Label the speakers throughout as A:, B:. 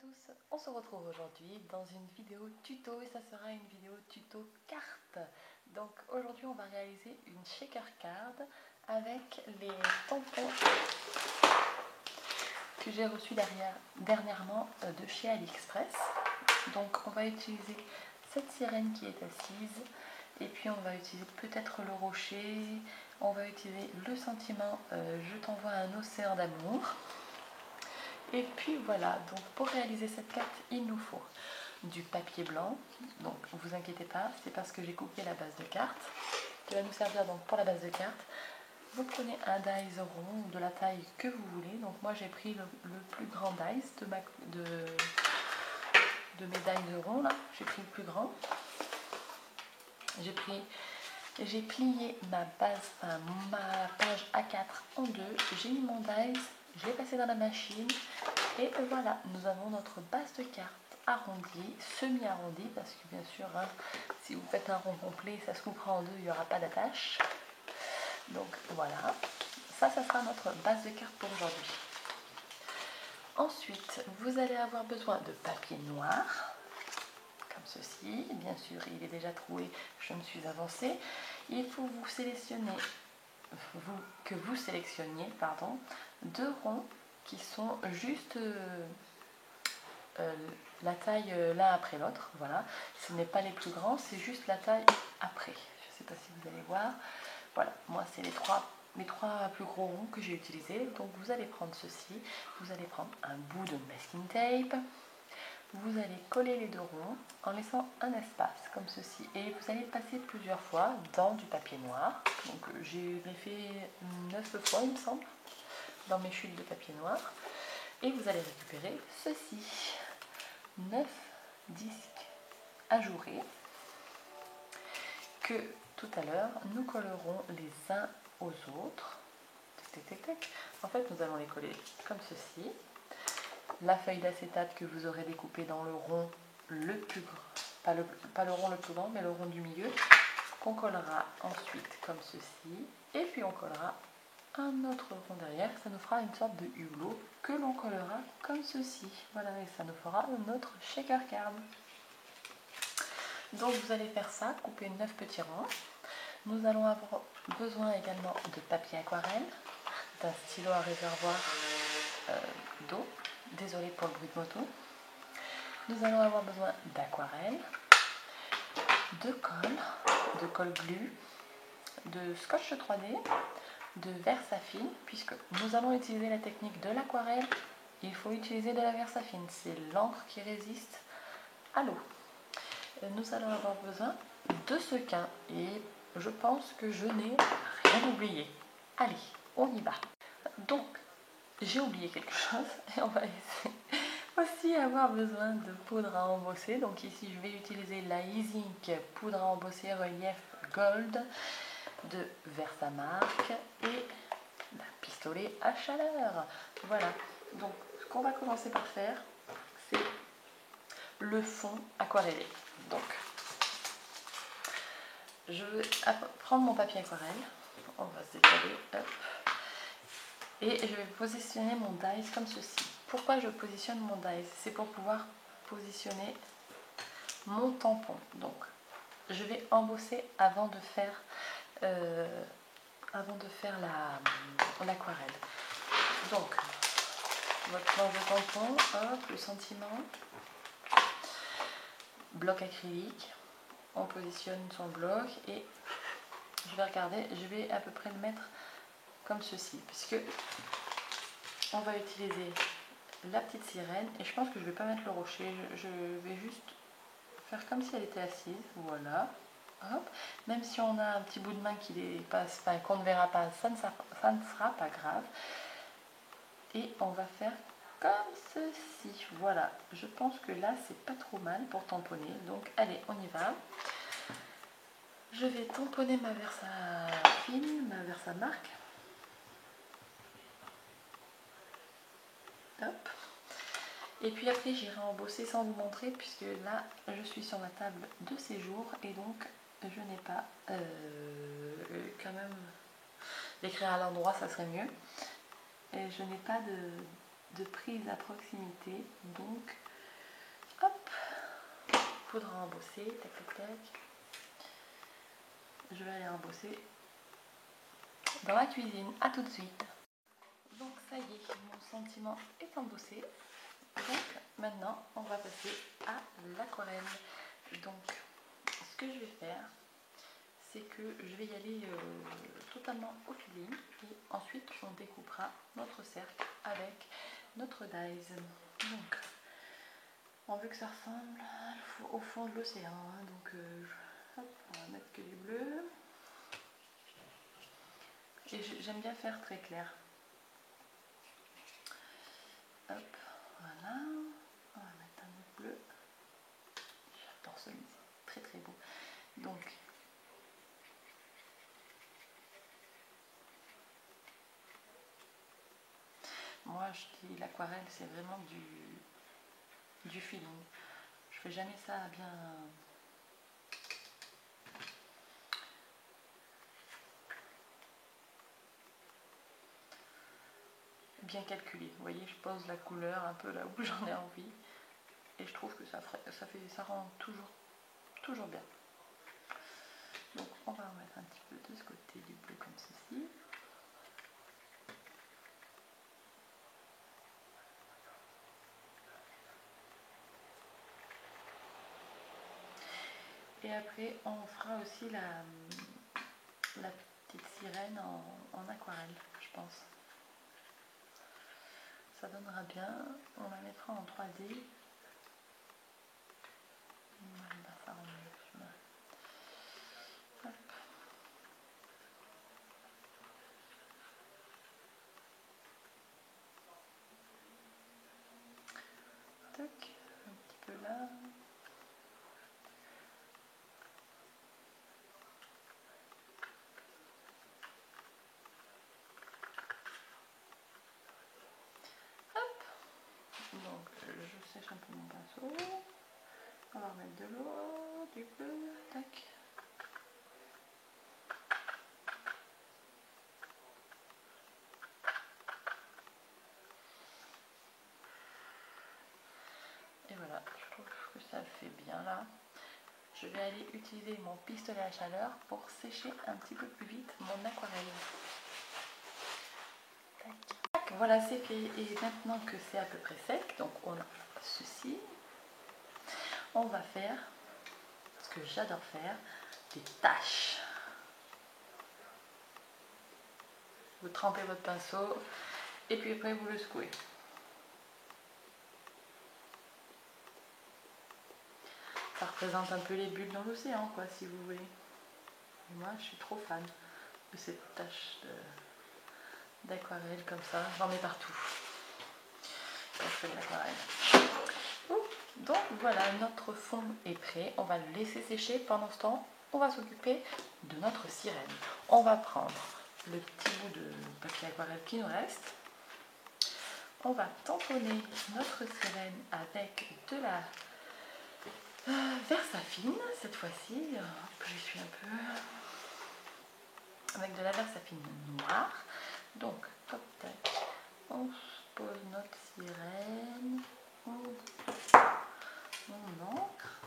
A: tous, on se retrouve aujourd'hui dans une vidéo tuto et ça sera une vidéo tuto carte. Donc aujourd'hui on va réaliser une shaker card avec les tampons que j'ai reçus dernièrement de chez AliExpress. Donc on va utiliser cette sirène qui est assise et puis on va utiliser peut-être le rocher, on va utiliser le sentiment je t'envoie un océan d'amour. Et puis voilà, donc pour réaliser cette carte, il nous faut du papier blanc. Donc vous inquiétez pas, c'est parce que j'ai coupé la base de carte qui va nous servir donc pour la base de carte. Vous prenez un dice rond de la taille que vous voulez. Donc moi j'ai pris le plus grand dice de mes dice ronds là. J'ai pris le plus grand. J'ai plié ma page A4 en deux. J'ai mis mon dice, je l'ai passé dans la machine. Et voilà, nous avons notre base de carte arrondie, semi-arrondie, parce que bien sûr, hein, si vous faites un rond complet, ça se coupera en deux, il n'y aura pas d'attache. Donc voilà, ça sera notre base de carte pour aujourd'hui. Ensuite, vous allez avoir besoin de papier noir, comme ceci. Bien sûr, il est déjà troué, je me suis avancée. Il faut vous sélectionner, que vous sélectionniez, deux ronds qui sont juste la taille l'un après l'autre. Voilà, ce n'est pas les plus grands, c'est juste la taille après. Je ne sais pas si vous allez voir. Voilà, moi c'est les trois plus gros ronds que j'ai utilisés. Donc vous allez prendre ceci, vous allez prendre un bout de masking tape, vous allez coller les deux ronds en laissant un espace comme ceci et vous allez passer plusieurs fois dans du papier noir. Donc j'ai fait 9 fois il me semble dans mes chutes de papier noir et vous allez récupérer ceci, 9 disques ajourés que tout à l'heure nous collerons les uns aux autres. En fait nous allons les coller comme ceci. La feuille d'acétate que vous aurez découpée dans le rond le plus grand, pas le rond le plus grand mais le rond du milieu, qu'on collera ensuite comme ceci et puis on collera un autre rond derrière, ça nous fera une sorte de hublot que l'on collera comme ceci. Voilà, et ça nous fera notre shaker card. Donc vous allez faire ça, couper 9 petits ronds. Nous allons avoir besoin également de papier aquarelle, d'un stylo à réservoir d'eau, désolé pour le bruit de moto. Nous allons avoir besoin d'aquarelle, de colle glue, de scotch 3D, de Versafine, puisque nous allons utiliser la technique de l'aquarelle, il faut utiliser de la Versafine, c'est l'encre qui résiste à l'eau. Nous allons avoir besoin de sequins et je pense que je n'ai rien oublié. Allez, on y va. Donc, j'ai oublié quelque chose et on va aussi avoir besoin de poudre à embosser. Donc ici, je vais utiliser la Easy Ink poudre à embosser relief gold de Versamark et d'un pistolet à chaleur. Voilà, donc ce qu'on va commencer par faire, c'est le fond aquarellé. Donc, je vais prendre mon papier aquarelle, on va se décaler, hop, et je vais positionner mon dice comme ceci. Pourquoi je positionne mon dice? C'est pour pouvoir positionner mon tampon. Donc, je vais embosser avant de faire l'aquarelle. Donc, votre planche de tampon, hop, le sentiment, bloc acrylique, on positionne son bloc et je vais regarder, je vais à peu près le mettre comme ceci, puisque on va utiliser la petite sirène et je pense que je ne vais pas mettre le rocher, je vais juste faire comme si elle était assise, voilà. Hop. Même si on a un petit bout de main qui dépasse, enfin, qu'on ne verra pas, ça ne sera pas grave. Et on va faire comme ceci. Voilà, je pense que là c'est pas trop mal pour tamponner. Donc allez, on y va. Je vais tamponner ma Versafine, ma Versamark. Hop. Et puis après j'irai embosser sans vous montrer puisque là je suis sur ma table de séjour et donc je n'ai pas quand même l'écrire à l'endroit, ça serait mieux. Et je n'ai pas de prise à proximité, donc poudre à embosser, tac tac tac. Je vais aller embosser dans la cuisine. À tout de suite. Donc ça y est, mon sentiment est embossé. Donc maintenant on va passer à l'aquarelle. Donc ce que je vais faire, c'est que je vais y aller totalement au feeling et ensuite on découpera notre cercle avec notre dies. Donc on veut que ça ressemble au fond de l'océan, hein. Donc hop, on va mettre que les bleus et j'aime bien faire très clair. Hop, voilà, on va mettre un autre bleu. J'adore celui-ci, très très beau. Donc moi je dis l'aquarelle c'est vraiment du feeling. Je fais jamais ça bien calculé. Vous voyez, je pose la couleur un peu là où j'en ai envie et je trouve que ça rend toujours bien. Donc on va en mettre un petit peu de ce côté du bleu comme ceci. Et après on fera aussi la petite sirène en aquarelle, je pense. Ça donnera bien. On la mettra en 3D. Hop. Tac, un petit peu là. Hop. Donc je sèche un peu mon pinceau. On va remettre de l'eau, du bleu, tac. Et voilà, je trouve que ça fait bien là. Je vais aller utiliser mon pistolet à chaleur pour sécher un petit peu plus vite mon aquarelle. Tac. Voilà, c'est fait. Et maintenant que c'est à peu près sec, donc on a ceci, on va faire ce que j'adore faire, des taches. Vous trempez votre pinceau et puis après vous le secouez. Ça représente un peu les bulles dans l'océan, quoi, si vous voulez. Et moi, je suis trop fan de cette tache d'aquarelle comme ça. J'en mets partout quand je fais de l'aquarelle. Donc voilà, notre fond est prêt. On va le laisser sécher. Pendant ce temps, on va s'occuper de notre sirène. On va prendre le petit bout de papier aquarelle qui nous reste. On va tamponner notre sirène avec de la Versafine cette fois-ci. Je suis un peu avec de la Versafine noire. Donc, hop, tac, on pose notre sirène, on encre.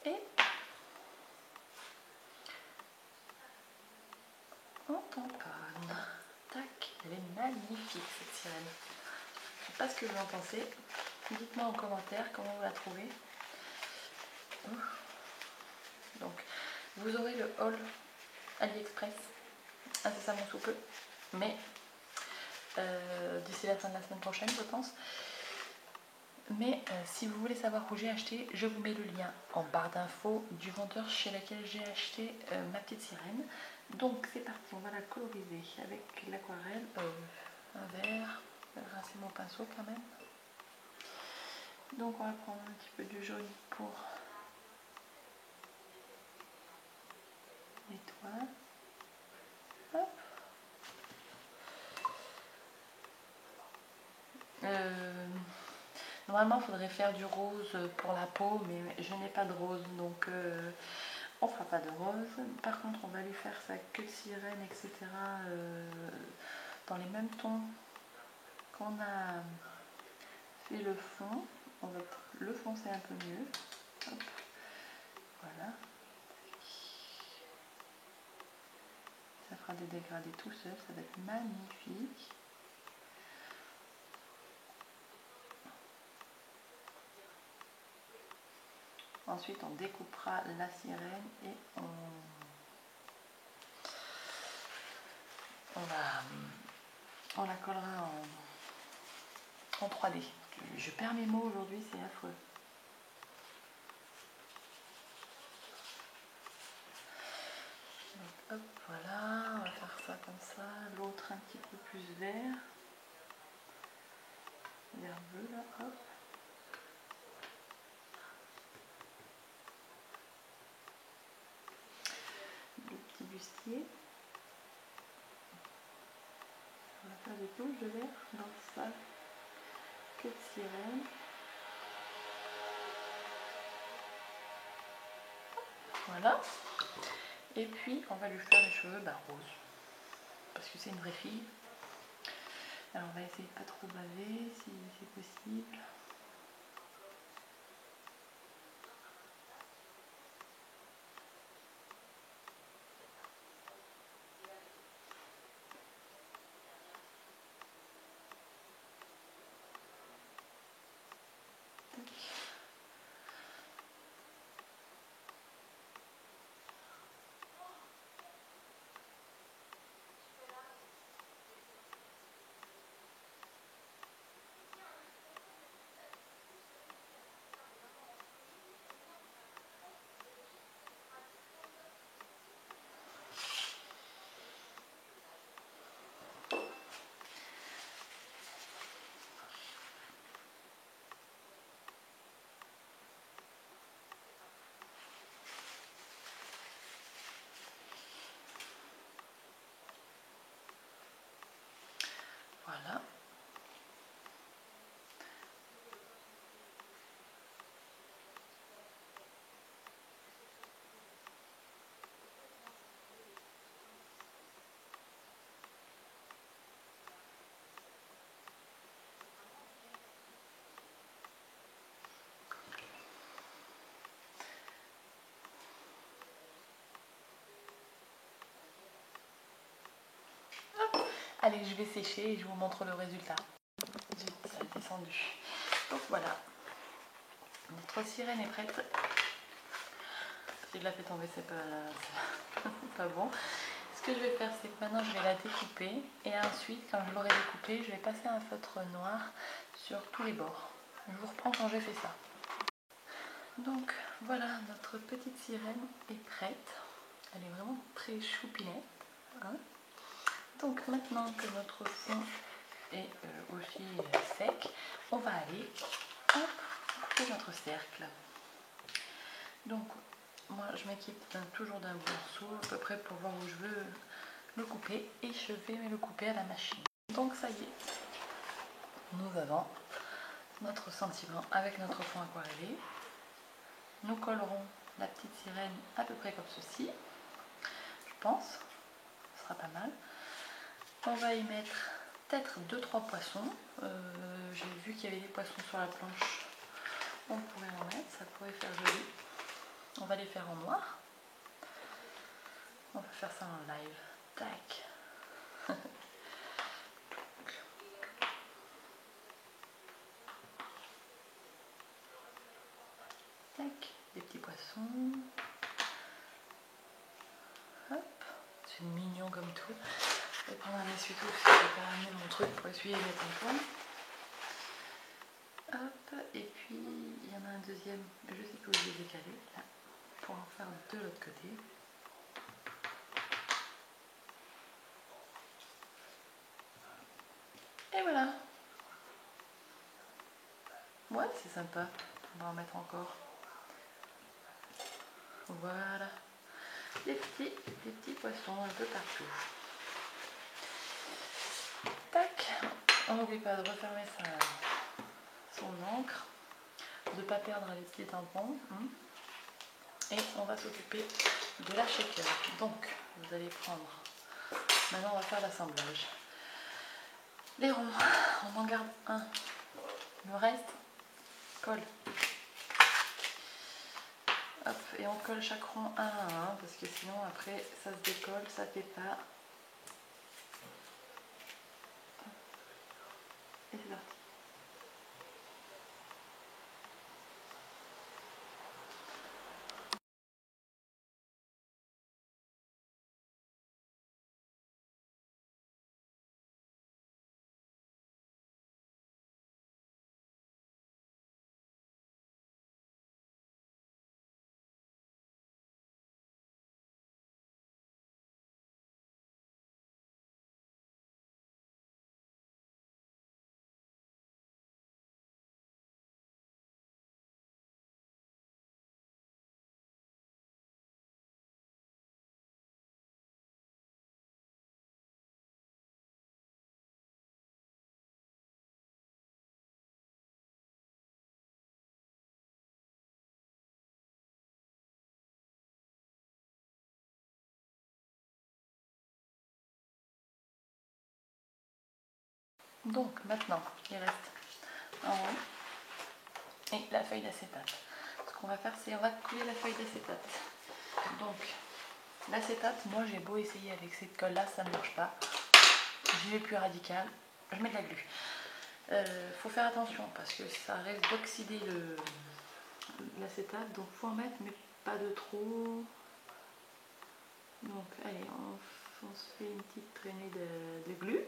A: Et on tamponne. Tac, elle est magnifique cette sirène. Je ne sais pas ce que vous en pensez. Dites-moi en commentaire comment vous la trouvez. Donc, vous aurez le haul AliExpress incessamment sous peu, mais d'ici la fin de la semaine prochaine, je pense. Mais si vous voulez savoir où j'ai acheté, je vous mets le lien en barre d'infos du vendeur chez lequel j'ai acheté ma petite sirène. Donc c'est parti, on va la coloriser avec l'aquarelle, un vert, je vais rincer mon pinceau quand même. Donc on va prendre un petit peu du jaune pour l'étoile. Hop. Normalement, il faudrait faire du rose pour la peau, mais je n'ai pas de rose, donc on fera pas de rose. Par contre, on va lui faire sa queue de sirène, etc. Dans les mêmes tons qu'on a Et le fond, on va le foncer un peu mieux. Hop. Voilà. Ça fera des dégradés tout seul, ça va être magnifique. Ensuite, on découpera la sirène et on la collera en 3D. Je perds mes mots aujourd'hui, c'est affreux. Donc, hop, voilà, on va faire ça comme ça. L'autre un petit peu plus vert. Vert bleu, là, hop. Le petit bustier. On va faire des touches de vert dans ça. Que de sirène. Voilà. Et puis on va lui faire les cheveux roses. Parce que c'est une vraie fille. Alors on va essayer de pas trop baver si c'est possible. Voilà. Allez, je vais sécher et je vous montre le résultat. Ça a descendu. Donc voilà, notre sirène est prête. Si je la fais tomber, c'est pas bon. Ce que je vais faire, c'est que maintenant je vais la découper et ensuite, quand je l'aurai découpée, je vais passer un feutre noir sur tous les bords. Je vous reprends quand j'ai fait ça. Donc voilà, notre petite sirène est prête. Elle est vraiment très choupinette. Hein. Donc maintenant que notre fond est aussi sec, on va aller couper notre cercle. Donc moi je m'équipe toujours d'un morceau à peu près pour voir où je veux le couper et je vais le couper à la machine. Donc ça y est, nous avons notre sentiment avec notre fond aquarellé. Nous collerons la petite sirène à peu près comme ceci, je pense, ce sera pas mal. On va y mettre peut-être 2-3 poissons. J'ai vu qu'il y avait des poissons sur la planche, on pourrait en mettre, ça pourrait faire joli. On va les faire en noir. On va faire ça en live. Tac. Tac. Des petits poissons. Hop. C'est mignon comme tout. Je vais prendre un essuie-tout parce que je vais pas ramener mon truc pour essuyer les tampons. Hop. Et puis il y en a un deuxième. Je sais que je vais décaler là pour en faire de l'autre côté. Et voilà. Ouais, c'est sympa. On va en mettre encore. Voilà. Des petits poissons un peu partout. Tac. On n'oublie pas de refermer son encre, de ne pas perdre les petits tampons. Et on va s'occuper de la shaker. Donc, vous allez prendre... Maintenant, on va faire l'assemblage. Les ronds, on en garde un Le reste, colle. Hop, et on colle chaque rond un à un, parce que sinon après ça se décolle, ça fait pas. Et c'est parti. Donc maintenant, il reste un rond et la feuille d'acétate. Ce qu'on va faire, c'est on va coller la feuille d'acétate. Donc l'acétate, moi j'ai beau essayer avec cette colle là, ça ne marche pas. J'y vais plus radical, je mets de la glu. Faut faire attention parce que ça risque d'oxyder l'acétate, donc faut en mettre mais pas de trop. Donc allez, on se fait une petite traînée de glu.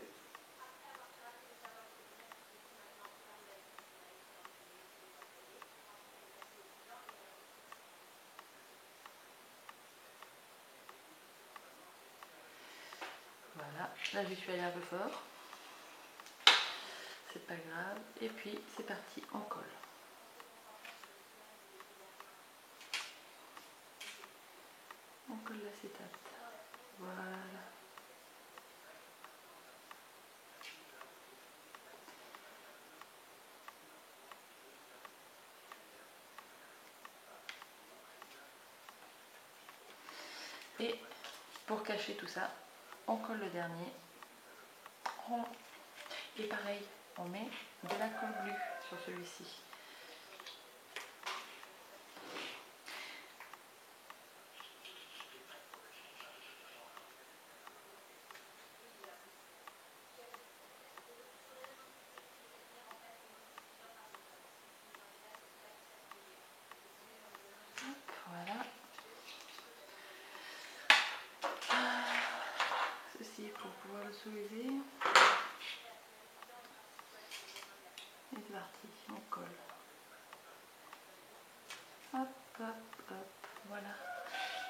A: Voilà, là je suis allée un peu fort, c'est pas grave, et puis c'est parti, on colle. On colle l'acétate, voilà. Et pour cacher tout ça, on colle le dernier rond. Et pareil, on met de la colle glue sur celui-ci. Voilà. Ceci pour pouvoir le soulever. Et c'est parti, on colle. Hop, hop, hop, voilà.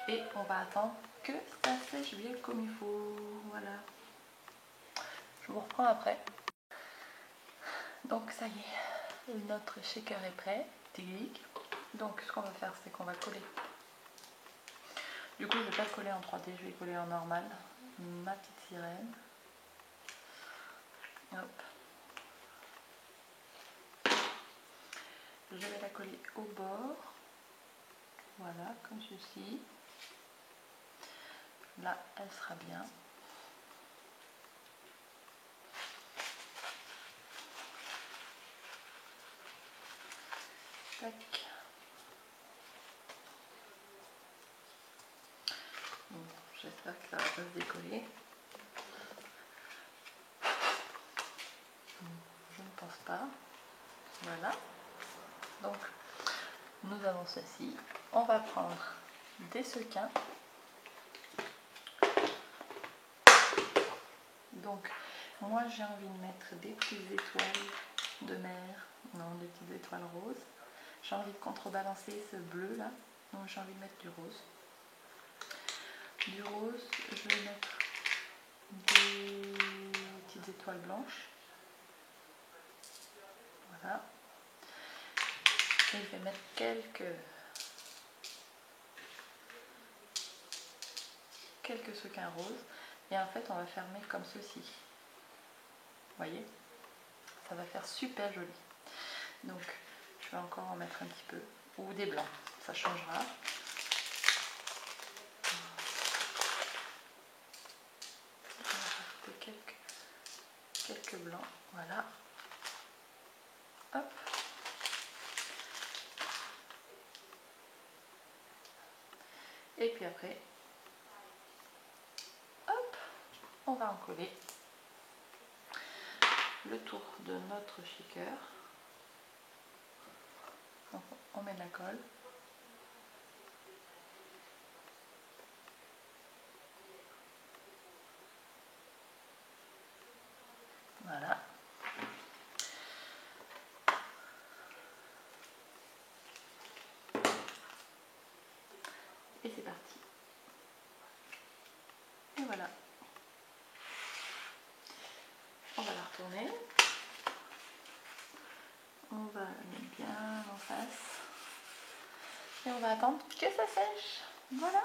A: Et on va attendre que ça sèche bien comme il faut. Voilà. Je vous reprends après. Donc ça y est, notre shaker est prêt. Tic. Donc ce qu'on va faire, c'est qu'on va coller. Du coup, je ne vais pas coller en 3D, je vais coller en normal. Ma petite sirène. Hop. Je vais la coller au bord. Voilà, comme ceci. Là, elle sera bien. Tac. Bon, j'espère que ça va pas se décoller. Je ne pense pas. Voilà. Donc, nous avons ceci. On va prendre des sequins. Donc, moi j'ai envie de mettre des petites étoiles de mer. Non, des petites étoiles roses. J'ai envie de contrebalancer ce bleu là. Donc, j'ai envie de mettre du rose. Du rose, je vais mettre des petites étoiles blanches. Voilà. Et je vais mettre quelques sequins roses. Et en fait, on va fermer comme ceci. Vous voyez? Ça va faire super joli. Donc, je vais encore en mettre un petit peu. Ou des blancs, ça changera. On va rajouter quelques blancs. Voilà. Hop. Et puis après, hop, on va en coller le tour de notre shaker. Donc, on met de la colle. Voilà. Et c'est parti. Et voilà. On va la retourner. On va la mettre bien en face. Et on va attendre que ça sèche. Voilà.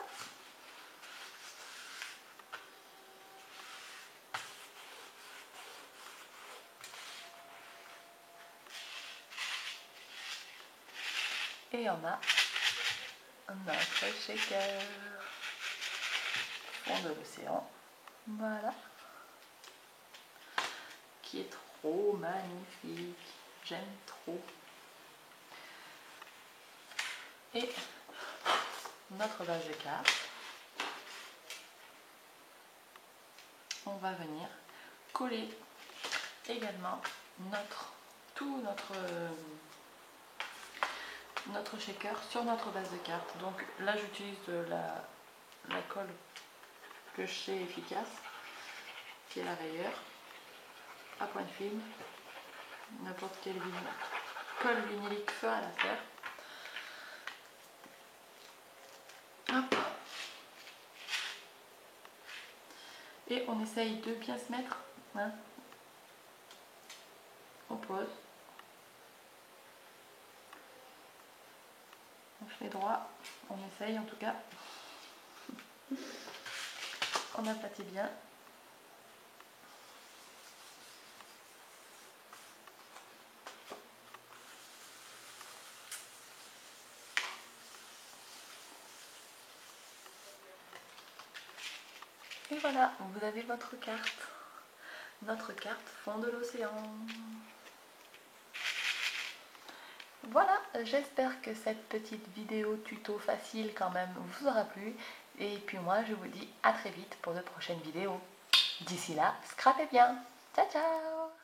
A: Et on a notre shaker. Fond de l'océan. Voilà. Qui est trop magnifique. J'aime trop. Et notre base de cartes. On va venir coller également tout notre shaker sur notre base de cartes. Donc là j'utilise de la colle que je sais efficace, qui est la rayure à point de film. N'importe quelle colle vinylique fera l'affaire. Hop. Et on essaye de bien se mettre, hein. On pose, on fait droit, on essaye en tout cas, on aplatit bien. Et voilà, vous avez votre carte fond de l'océan. Voilà, j'espère que cette petite vidéo tuto facile quand même vous aura plu. Et puis moi, je vous dis à très vite pour de prochaines vidéos. D'ici là, scrapez bien. Ciao, ciao!